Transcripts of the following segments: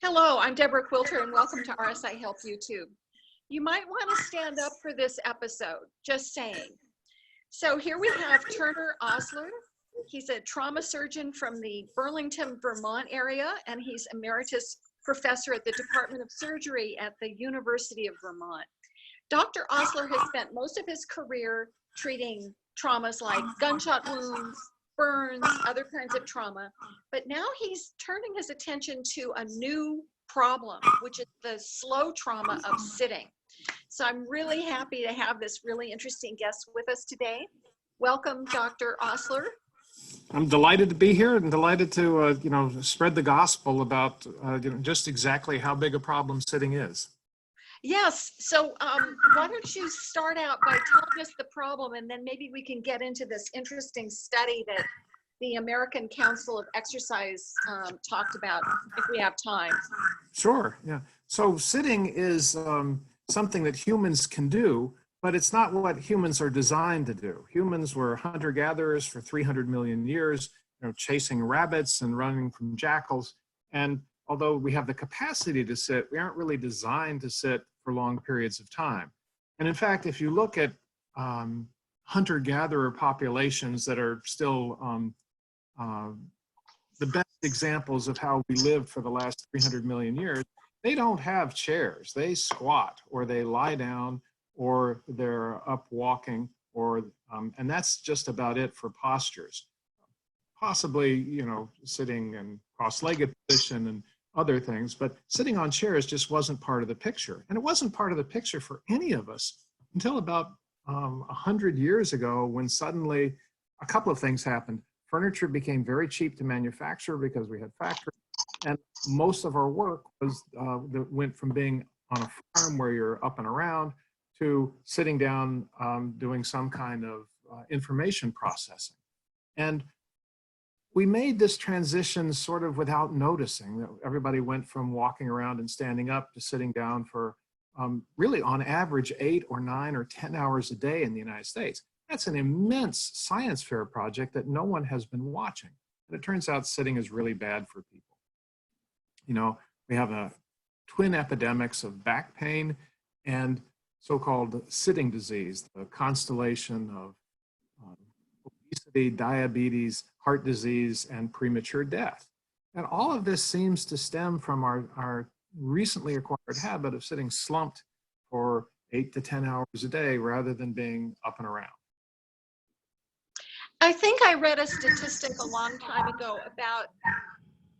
Hello, I'm Deborah Quilter and welcome to RSI Help YouTube. You might want to stand up for this episode, just saying. So here we have Turner Osler. He's a trauma surgeon from the Burlington, Vermont area, and he's emeritus professor at the Department of Surgery at the University of Vermont. Dr. Osler has spent most of his career treating traumas like gunshot wounds, burns, other kinds of trauma, but now he's turning his attention to a new problem, which is the slow trauma of sitting. So I'm really happy to have this really interesting guest with us today. Welcome, Dr. Osler. I'm delighted to be here and delighted to, spread the gospel about, just exactly how big a problem sitting is. Yes, so why don't you start out by telling us the problem, and then maybe we can get into this interesting study that the American Council of Exercise talked about if we have time. Sure, yeah. So sitting is something that humans can do, but it's not what humans are designed to do. Humans were hunter-gatherers for 300 million years, chasing rabbits and running from jackals. And although we have the capacity to sit, we aren't really designed to sit for long periods of time. And in fact, if you look at hunter-gatherer populations that are still the best examples of how we lived for the last 300 million years, they don't have chairs. They squat, or they lie down, or they're up walking, or and that's just about it for postures. Possibly, sitting in cross-legged position and other things, but sitting on chairs just wasn't part of the picture. And it wasn't part of the picture for any of us until about 100 years ago, when suddenly a couple of things happened. Furniture became very cheap to manufacture because we had factories, and most of our work was that went from being on a farm where you're up and around to sitting down doing some kind of information processing. And we made this transition sort of without noticing. Everybody went from walking around and standing up to sitting down for really on average 8 or 9 or 10 hours a day in the United States. That's an immense science fair project that no one has been watching. And it turns out sitting is really bad for people. We have twin epidemics of back pain and so-called sitting disease, the constellation of obesity, diabetes, heart disease, and premature death. And all of this seems to stem from our recently acquired habit of sitting slumped for 8 to 10 hours a day rather than being up and around. I think I read a statistic a long time ago about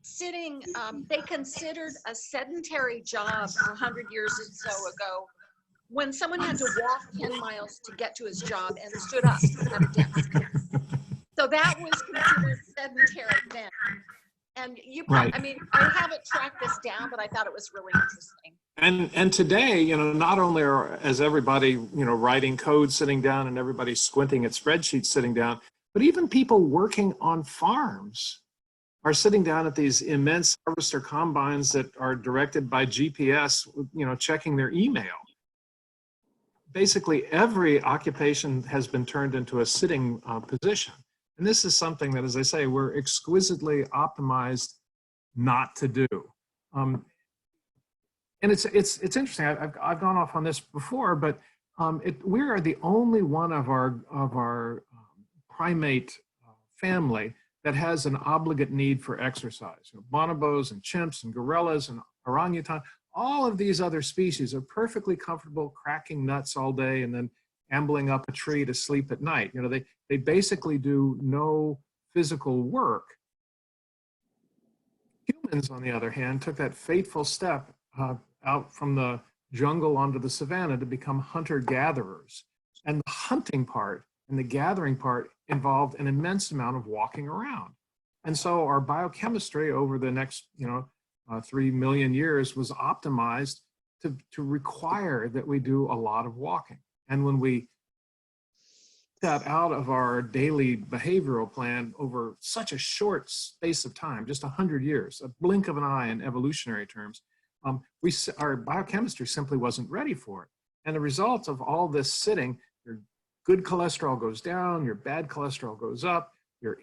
sitting. They considered a sedentary job 100 years or so ago when someone had to walk 10 miles to get to his job and stood up at a desk. So that was considered sedentary then. And you probably, Right. I haven't tracked this down, but I thought it was really interesting. And today, not only is everybody, writing code sitting down and everybody squinting at spreadsheets sitting down, but even people working on farms are sitting down at these immense harvester combines that are directed by GPS, checking their email. Basically, every occupation has been turned into a sitting position. And this is something that, as I say, we're exquisitely optimized not to do. And it's interesting. I've gone off on this before, but we are the only one of our primate family that has an obligate need for exercise. Bonobos and chimps and gorillas and orangutan, all of these other species are perfectly comfortable cracking nuts all day and then ambling up a tree to sleep at night. They basically do no physical work. Humans, on the other hand, took that fateful step out from the jungle onto the savanna to become hunter-gatherers. And the hunting part and the gathering part involved an immense amount of walking around. And so our biochemistry over the next 3 million years was optimized to require that we do a lot of walking. And when we that out of our daily behavioral plan over such a short space of time, just 100 years, a blink of an eye in evolutionary terms, our biochemistry simply wasn't ready for it. And the result of all this sitting, your good cholesterol goes down, your bad cholesterol goes up, your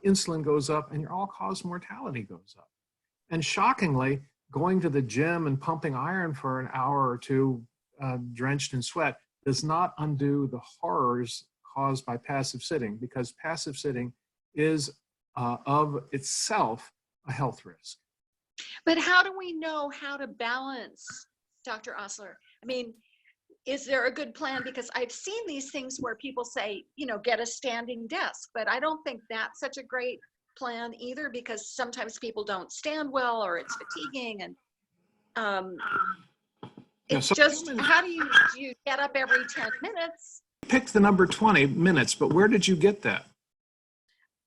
insulin goes up, and your all-cause mortality goes up. And shockingly, going to the gym and pumping iron for an hour or two, drenched in sweat, does not undo the horrors caused by passive sitting, because passive sitting is of itself a health risk. But how do we know how to balance, Dr. Osler? I mean, is there a good plan? Because I've seen these things where people say, you know, get a standing desk, but I don't think that's such a great plan either, because sometimes people don't stand well or it's fatiguing, and it's so just, how do you get up every 10 minutes? Picked the number 20 minutes, but where did you get that?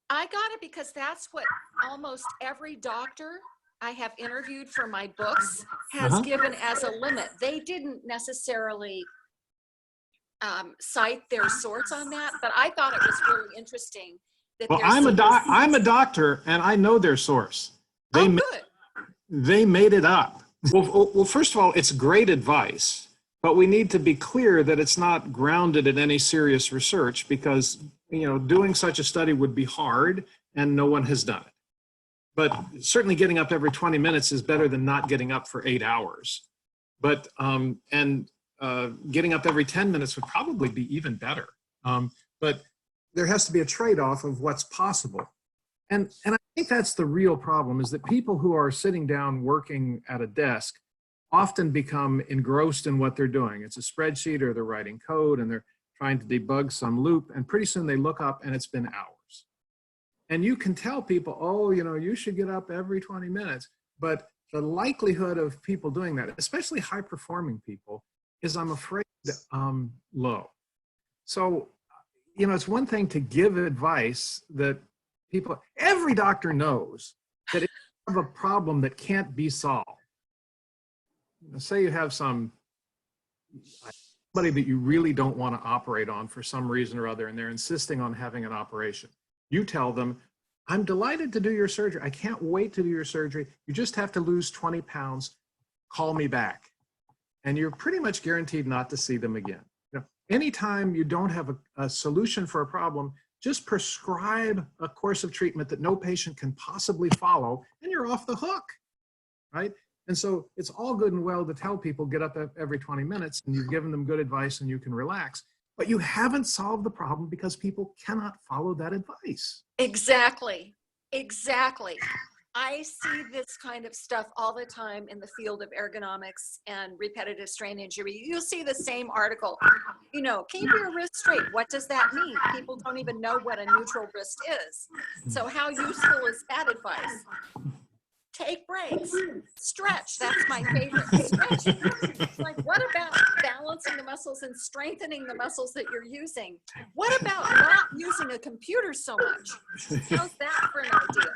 I got it because that's what almost every doctor I have interviewed for my books has given as a limit. They didn't necessarily cite their source on that, but I thought it was really interesting. That well, I'm a doctor, and I know their source. They they made it up. Well, first of all, it's great advice, but we need to be clear that it's not grounded in any serious research, because, you know, doing such a study would be hard, and no one has done it. But certainly getting up every 20 minutes is better than not getting up for 8 hours. But getting up every 10 minutes would probably be even better. But there has to be a trade-off of what's possible. And I think that's the real problem, is that people who are sitting down working at a desk often become engrossed in what they're doing. It's a spreadsheet, or they're writing code, and they're trying to debug some loop, and pretty soon they look up and it's been hours. And you can tell people, oh, you know, you should get up every 20 minutes. But the likelihood of people doing that, especially high-performing people, is, I'm afraid, low. So, you know, it's one thing to give advice that people, every doctor knows that if you have a problem that can't be solved, you know, say you have somebody that you really don't want to operate on for some reason or other, and they're insisting on having an operation. You tell them, I'm delighted to do your surgery. I can't wait to do your surgery. You just have to lose 20 pounds. Call me back. And you're pretty much guaranteed not to see them again. You know, anytime you don't have a solution for a problem, just prescribe a course of treatment that no patient can possibly follow, and you're off the hook, right? And so it's all good and well to tell people get up every 20 minutes, and you've given them good advice and you can relax. But you haven't solved the problem, because people cannot follow that advice. Exactly. Exactly. I see this kind of stuff all the time in the field of ergonomics and repetitive strain injury. You'll see the same article, you know, keep your wrist straight. What does that mean? People don't even know what a neutral wrist is. So how useful is that advice? Take breaks, stretch. That's my favorite. Stretch. It's like, what about balancing the muscles and strengthening the muscles that you're using? What about not using a computer so much? How's that for an idea?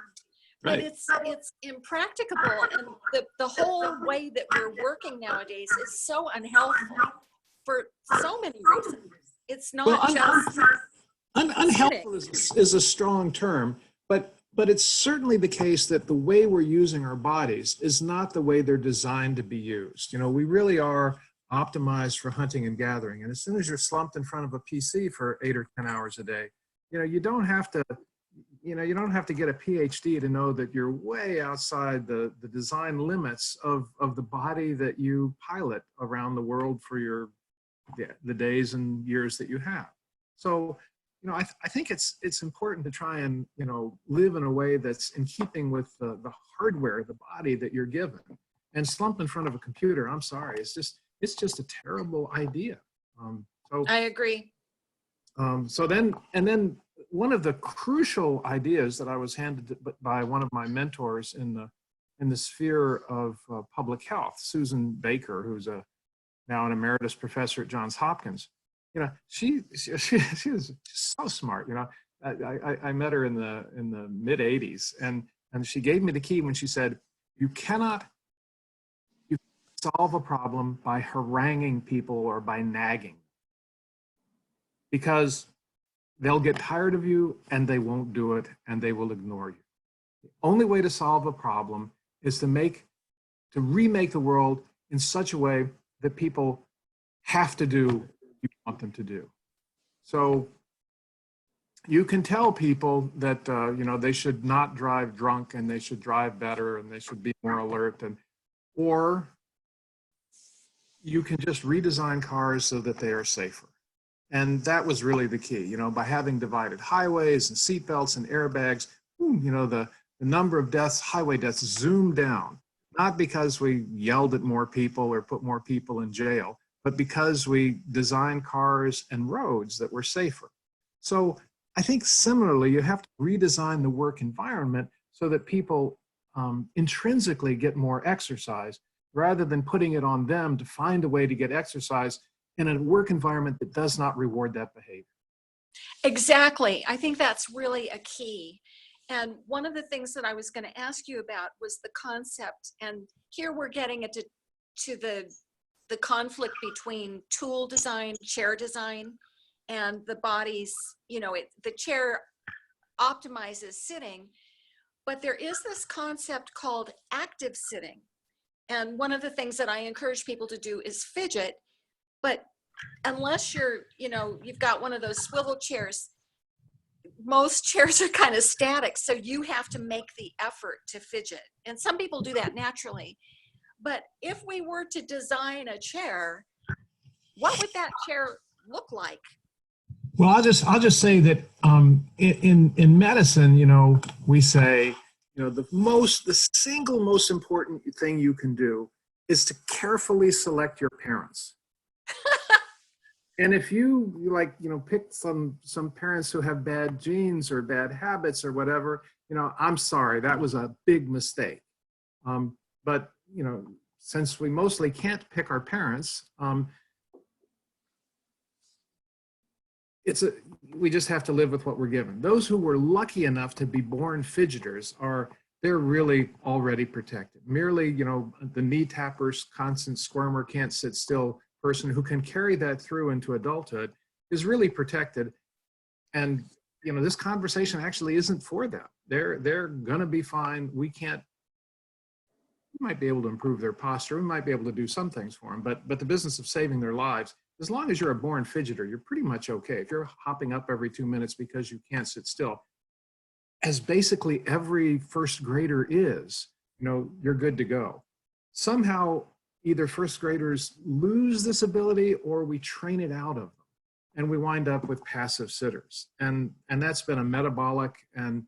But it's impracticable, and the whole way that we're working nowadays is so unhelpful for so many reasons. It's not just unhelpful is a strong term, but it's certainly the case that the way we're using our bodies is not the way they're designed to be used. You know, we really are optimized for hunting and gathering, and as soon as you're slumped in front of a PC for 8 or 10 hours a day, you know, you don't have to get a PhD to know that you're way outside the design limits of the body that you pilot around the world for the days and years that you have. So, you know, I think it's important to try and, you know, live in a way that's in keeping with the hardware, the body that you're given. And slump in front of a computer, I'm sorry, it's just a terrible idea. So I agree. So then one of the crucial ideas that I was handed by one of my mentors in the sphere of public health, Susan Baker, who's now an emeritus professor at Johns Hopkins. You know, she was so smart. You know, I met her in the mid '80s, and she gave me the key when she said, you cannot solve a problem by haranguing people or by nagging, because they'll get tired of you and they won't do it and they will ignore you. The only way to solve a problem is to remake the world in such a way that people have to do what you want them to do. So you can tell people that you know, they should not drive drunk, and they should drive better, and they should be more alert. And or you can just redesign cars so that they are safer. And that was really the key, by having divided highways and seatbelts and airbags, the number of deaths, highway deaths zoomed down, not because we yelled at more people or put more people in jail, but because we designed cars and roads that were safer. So I think similarly, you have to redesign the work environment so that people intrinsically get more exercise rather than putting it on them to find a way to get exercise in a work environment that does not reward that behavior. Exactly. I think that's really a key. And one of the things that I was going to ask you about was the concept. And here we're getting into the conflict between tool design, chair design, and the body's, the chair optimizes sitting. But there is this concept called active sitting. And one of the things that I encourage people to do is fidget. But unless you've got one of those swivel chairs, most chairs are kind of static. So you have to make the effort to fidget. And some people do that naturally. But if we were to design a chair, what would that chair look like? Well, I'll just say that in medicine, we say, the single most important thing you can do is to carefully select your parents. And if you pick some parents who have bad genes or bad habits or whatever, I'm sorry, that was a big mistake. But since we mostly can't pick our parents, we just have to live with what we're given. Those who were lucky enough to be born fidgeters they're really already protected. Merely, the knee tappers, constant squirmer, can't sit still person who can carry that through into adulthood is really protected. And, this conversation actually isn't for them. They're going to be fine. We might be able to improve their posture. We might be able to do some things for them, but the business of saving their lives, as long as you're a born fidgeter, you're pretty much okay. If you're hopping up every 2 minutes because you can't sit still, as basically every first grader is, you're good to go. Somehow, either first graders lose this ability or we train it out of them, and we wind up with passive sitters. And that's been a metabolic and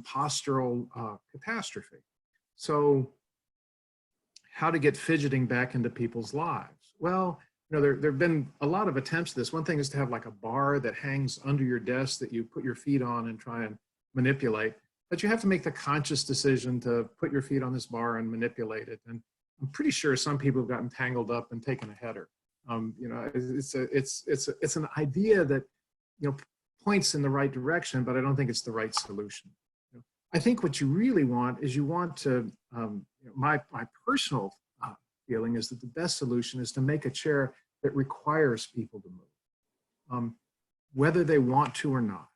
postural catastrophe. So how to get fidgeting back into people's lives? Well, there have been a lot of attempts at this. One thing is to have like a bar that hangs under your desk that you put your feet on and try and manipulate, but you have to make the conscious decision to put your feet on this bar and manipulate it. And I'm pretty sure some people have gotten tangled up and taken a header. It's an idea that points in the right direction, but I don't think it's the right solution. I think what you really want is my personal feeling is that the best solution is to make a chair that requires people to move, whether they want to or not.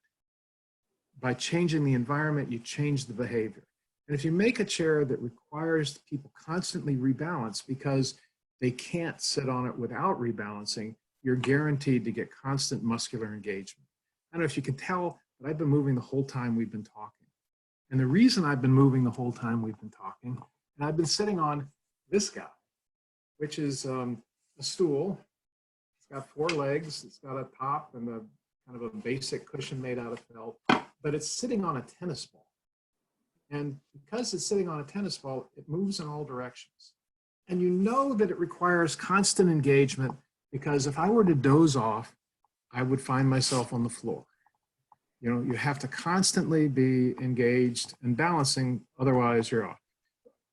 By changing the environment, you change the behavior. And if you make a chair that requires people constantly rebalance because they can't sit on it without rebalancing, you're guaranteed to get constant muscular engagement. I don't know if you can tell, but I've been moving the whole time we've been talking. And the reason I've been moving the whole time we've been talking, and I've been sitting on this guy, which is a stool. It's got 4 legs. It's got a top and a kind of a basic cushion made out of felt, but it's sitting on a tennis ball. And because it's sitting on a tennis ball, it moves in all directions. And you know that it requires constant engagement because if I were to doze off, I would find myself on the floor. You have to constantly be engaged and balancing, otherwise you're off.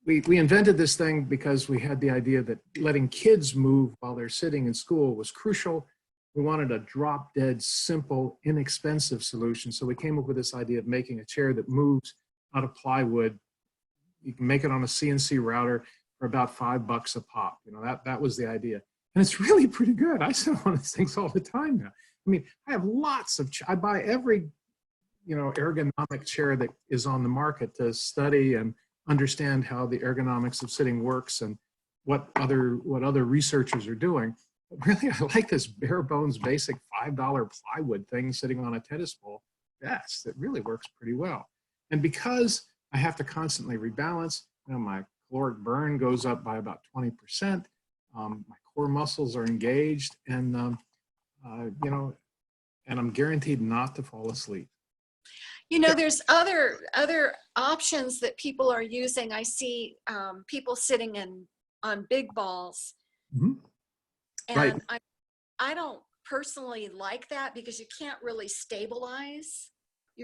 We invented this thing because we had the idea that letting kids move while they're sitting in school was crucial. We wanted a drop-dead, simple, inexpensive solution. So we came up with this idea of making a chair that moves out of plywood. You can make it on a CNC router for about $5 a pop. That was the idea. And it's really pretty good. I sit on these things all the time now. I mean, I have lots of, I buy every, ergonomic chair that is on the market to study and understand how the ergonomics of sitting works and what other researchers are doing. But really, I like this bare bones basic $5 plywood thing sitting on a tennis ball. Yes, it really works pretty well. And because I have to constantly rebalance, my caloric burn goes up by about 20%. My core muscles are engaged, and you know, and I'm guaranteed not to fall asleep. You know, there's other options that people are using. I see people sitting on big balls, Mm-hmm. and Right. I don't personally like that because you can't really stabilize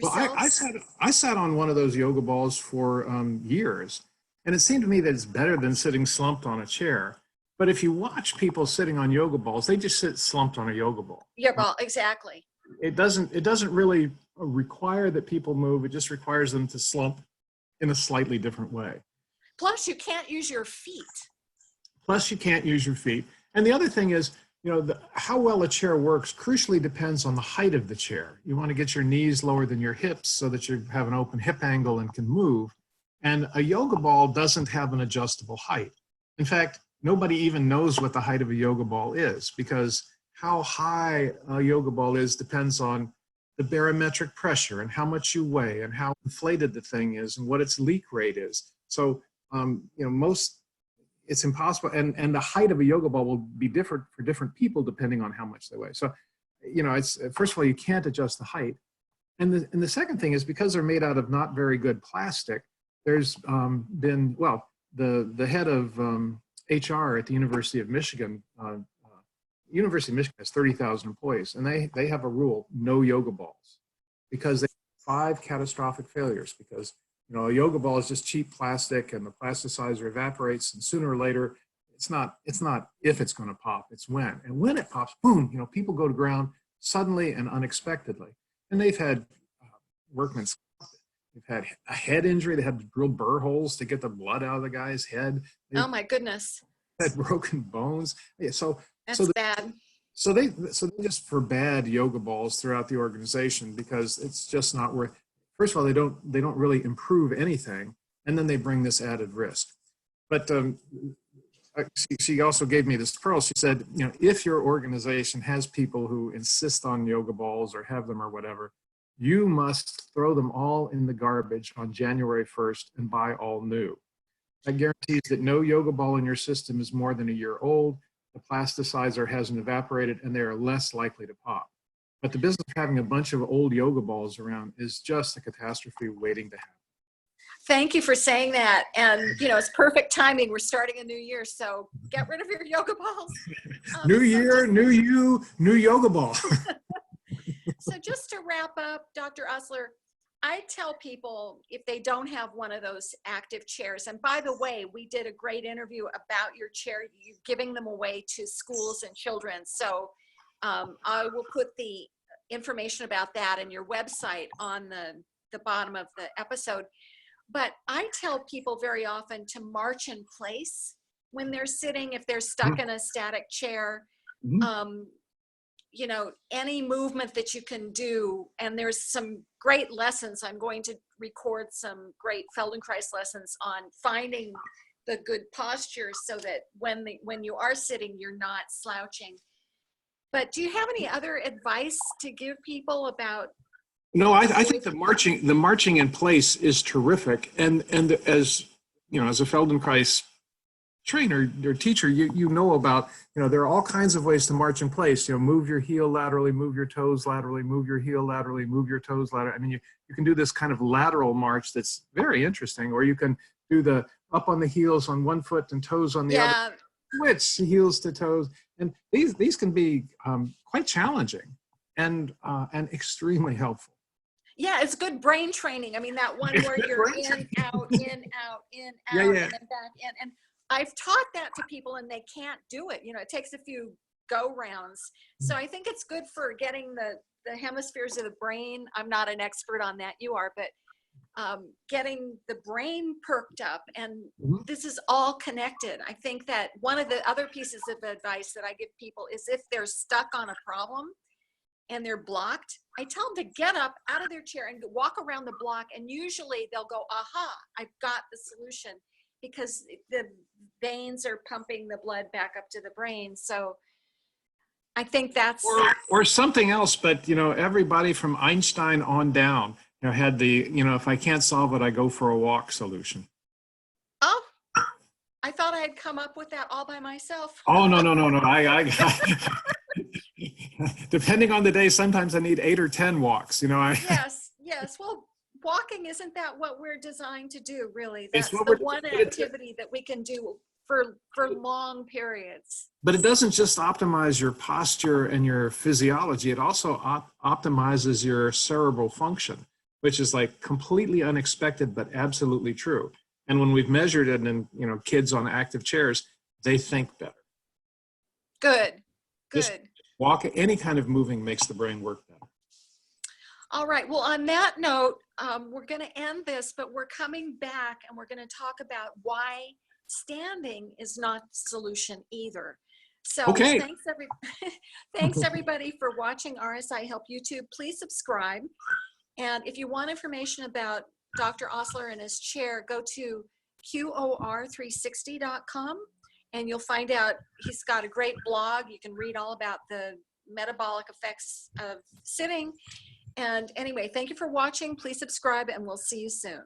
Well, yourself. I sat on one of those yoga balls for years, and it seemed to me that it's better than sitting slumped on a chair. But if you watch people sitting on yoga balls, they just sit slumped on a yoga ball. Yeah, well, exactly. It doesn't really require that people move. It just requires them to slump in a slightly different way. Plus, you can't use your feet. Plus, you can't use your feet. And the other thing is, you know, how well a chair works crucially depends on the height of the chair. You want to get your knees lower than your hips so that you have an open hip angle and can move. And a yoga ball doesn't have an adjustable height. In fact, nobody even knows what the height of a yoga ball is, because how high a yoga ball is depends on the barometric pressure and how much you weigh and how inflated the thing is and what its leak rate is. So, you know, it's impossible. And the height of a yoga ball will be different for different people depending on how much they weigh. So, you know, it's, first of all, you can't adjust the height. And the second thing is, because they're made out of not very good plastic, there's been, well, the head of HR at the University of Michigan, University of Michigan has 30,000 employees, and they have a rule: no yoga balls, because they have 5 catastrophic failures. Because, you know, a yoga ball is just cheap plastic, and the plasticizer evaporates, and sooner or later, it's not if it's going to pop, it's when. And when it pops, boom, you know, people go to ground suddenly and unexpectedly. And they've had workmen. They've had a head injury. They had to drill burr holes to get the blood out of the guy's head. Oh my goodness. Had broken bones. Yeah, That's bad. So they just forbade yoga balls throughout the organization, because it's just not worth. First of all, they don't really improve anything, and then they bring this added risk. But she also gave me this pearl. She said, you know, if your organization has people who insist on yoga balls or have them or whatever, you must throw them all in the garbage on January 1st and buy all new. That guarantees that no yoga ball in your system is more than a year old, the plasticizer hasn't evaporated, and they are less likely to pop. But the business of having a bunch of old yoga balls around is just a catastrophe waiting to happen. Thank you for saying that. And, you know, it's perfect timing. We're starting a new year, so get rid of your yoga balls. New year, new you, new yoga ball. So just to wrap up, Dr. Osler, I tell people, if they don't have one of those active chairs, and by the way, we did a great interview about your chair, you're giving them away to schools and children. So I will put the information about that in your website on the bottom of the episode. But I tell people very often to march in place when they're sitting, if they're stuck in a static chair. You know, any movement that you can do, and there's some great lessons. I'm going to record some great Feldenkrais lessons on finding the good posture so that when you are sitting, you're not slouching. But do you have any other advice to give people about? No, I think the marching in place is terrific. And as you know, as a Feldenkrais trainer or teacher, you know about, you know, there are all kinds of ways to march in place. You know, move your heel laterally, move your toes laterally, move your heel laterally, move your toes laterally. I mean, you can do this kind of lateral march that's very interesting, or you can do the up on the heels on one foot and toes on the other. Switch heels to toes, and these can be quite challenging and extremely helpful. Yeah, it's good brain training. I mean, that one where you're in, out, in, out, in, out, and then back in. And I've taught that to people and they can't do it. You know, it takes a few go rounds. So I think it's good for getting the hemispheres of the brain. I'm not an expert on that, you are, but getting the brain perked up, and this is all connected. I think that one of the other pieces of advice that I give people is, if they're stuck on a problem and they're blocked, I tell them to get up out of their chair and walk around the block, and usually they'll go, aha, I've got the solution, because the veins are pumping the blood back up to the brain. So I think that's or something else. But you know, everybody from Einstein on down, you know, had the, you know, if I can't solve it, I go for a walk solution. Oh, I thought I had come up with that all by myself. Oh, no, no, no, no. Depending on the day, sometimes I need 8 or 10 walks. Yes, yes. Well, walking, isn't that what we're designed to do, really? It's That's what the we're, one but it, activity that we can do for long periods. but it doesn't just optimize your posture and your physiology. It also optimizes your cerebral function, which is like completely unexpected, but absolutely true. And when we've measured it in, kids on active chairs, they think better. Good, Just good. walk, any kind of moving makes the brain work better. All right. Well, on that note, we're going to end this, but we're coming back and we're going to talk about why standing is not the solution either. So Okay. thanks everybody for watching RSI Help YouTube. Please subscribe. And if you want information about Dr. Osler and his chair, go to QOR360.com and you'll find out he's got a great blog. You can read all about the metabolic effects of sitting. And anyway, thank you for watching. Please subscribe and we'll see you soon.